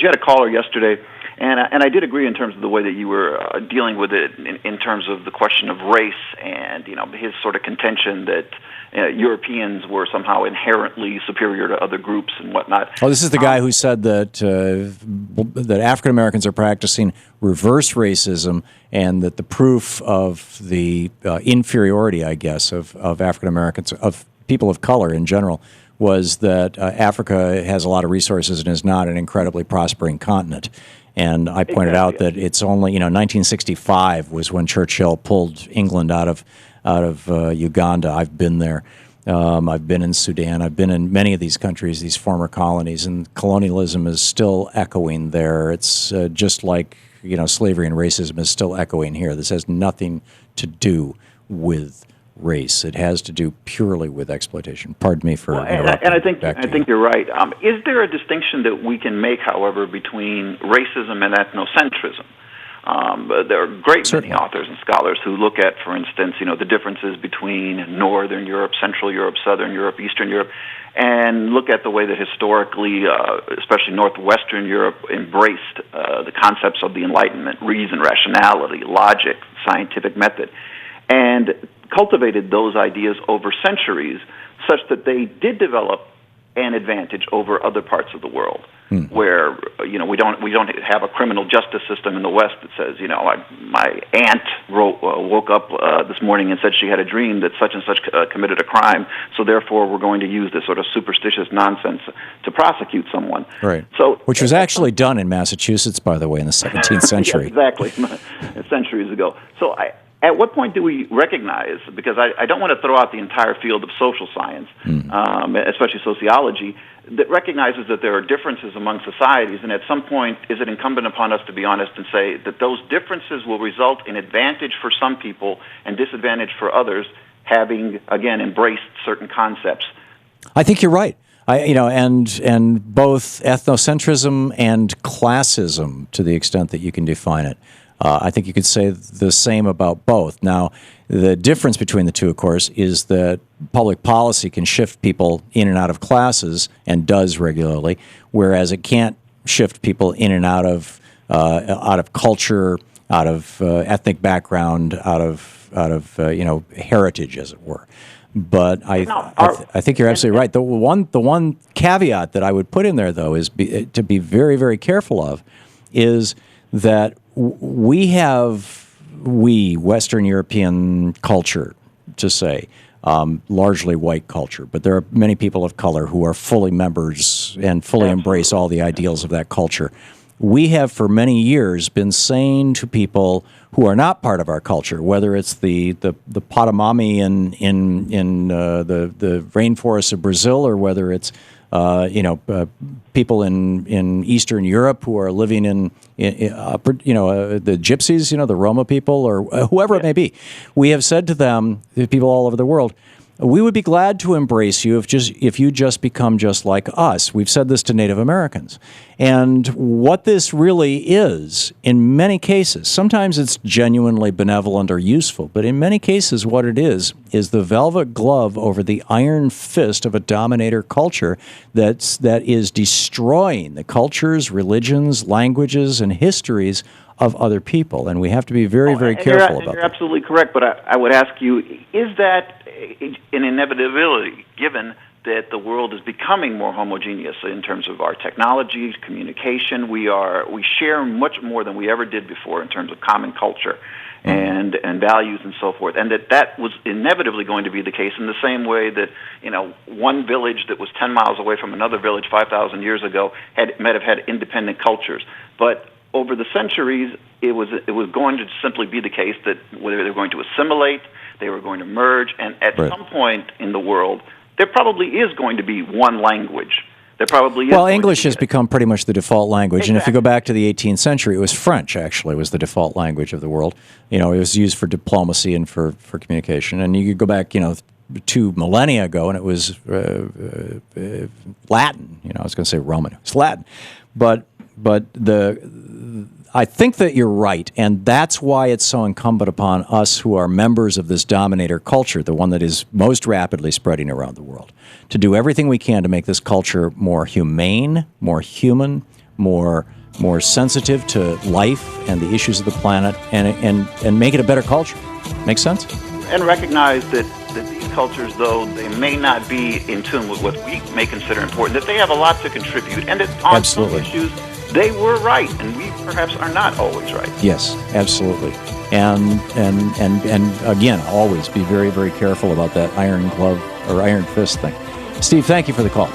you had a caller yesterday, and I did agree in terms of the way that you were dealing with it in terms of the question of race and his sort of contention that Europeans were somehow inherently superior to other groups and whatnot. Oh, this is the guy who said that that African Americans are practicing reverse racism, and that the proof of the inferiority, I guess, of African Americans, of people of color in general, was that Africa has a lot of resources and is not an incredibly prospering continent. And I pointed out that it's only 1965 was when Churchill pulled England out of Uganda. I've been there. I've been in Sudan. I've been in many of these countries, these former colonies, and colonialism is still echoing there. It's just like slavery and racism is still echoing here. This has nothing to do with race. It has to do purely with exploitation. Pardon me for interrupting. And I think you're right. Is there a distinction that we can make, however, between racism and ethnocentrism? There are great many authors and scholars who look at, for instance, the differences between Northern Europe, Central Europe, Southern Europe, Eastern Europe, and look at the way that historically, especially Northwestern Europe, embraced the concepts of the Enlightenment, reason, rationality, logic, scientific method, and cultivated those ideas over centuries such that they did develop an advantage over other parts of the world, where we don't have a criminal justice system in the West that says my aunt woke up this morning and said she had a dream that such and such committed a crime, so therefore we're going to use this sort of superstitious nonsense to prosecute someone. Right. So, which was actually done in Massachusetts, by the way, in the 17th century. Yeah, exactly, centuries ago. So at what point do we recognize, because I don't want to throw out the entire field of social science, especially sociology, that recognizes that there are differences among societies, and at some point is it incumbent upon us to be honest and say that those differences will result in advantage for some people and disadvantage for others, having, again, embraced certain concepts? I think you're right. And both ethnocentrism and classism, to the extent that you can define it, I think you could say the same about both. Now, the difference between the two, of course, is that public policy can shift people in and out of classes, and does regularly, whereas it can't shift people in and out of culture, out of ethnic background, out of heritage, as it were. But I think you're absolutely right. The one caveat that I would put in there, though, is to be very, very careful of, is that we Western European culture, to say, largely white culture, but there are many people of color who are fully members and fully embrace all the ideals of that culture. We have for many years been saying to people who are not part of our culture, whether it's the Potawatomi in the rainforests of Brazil, or whether it's people in Eastern Europe who are living in the Gypsies, the Roma people, or whoever it may be. We have said to them, people all over the world, we would be glad to embrace you if you just become just like us. We've said this to Native Americans. And what this really is, in many cases, sometimes it's genuinely benevolent or useful, but in many cases what it is the velvet glove over the iron fist of a dominator culture that is destroying the cultures, religions, languages, and histories of other people. And we have to be very, very careful about that. You're absolutely correct, but I would ask you, is that an inevitability, given that the world is becoming more homogeneous in terms of our technologies, communication? We share much more than we ever did before in terms of common culture and values and so forth, and that was inevitably going to be the case in the same way that one village that was 10 miles away from another village 5,000 years ago might have had independent cultures, but over the centuries, it was going to simply be the case that whether they were going to assimilate, they were going to merge, and at some point in the world, there probably is going to be one language. There probably is. Well, English has become pretty much the default language, and if you go back to the 18th century, it was French, actually, was the default language of the world. It was used for diplomacy and for communication, and you could go back, 2 millennia ago, and it was Latin. I was going to say Roman. It's Latin. But I think that you're right, and that's why it's so incumbent upon us who are members of this dominator culture, the one that is most rapidly spreading around the world, to do everything we can to make this culture more humane, more human, more sensitive to life and the issues of the planet, and make it a better culture. Make sense? And recognize that these cultures, though they may not be in tune with what we may consider important, that they have a lot to contribute, and that on some issues they were right, and we perhaps are not always right. Yes, absolutely. And again, always be very, very careful about that iron glove or iron fist thing. Steve, thank you for the call.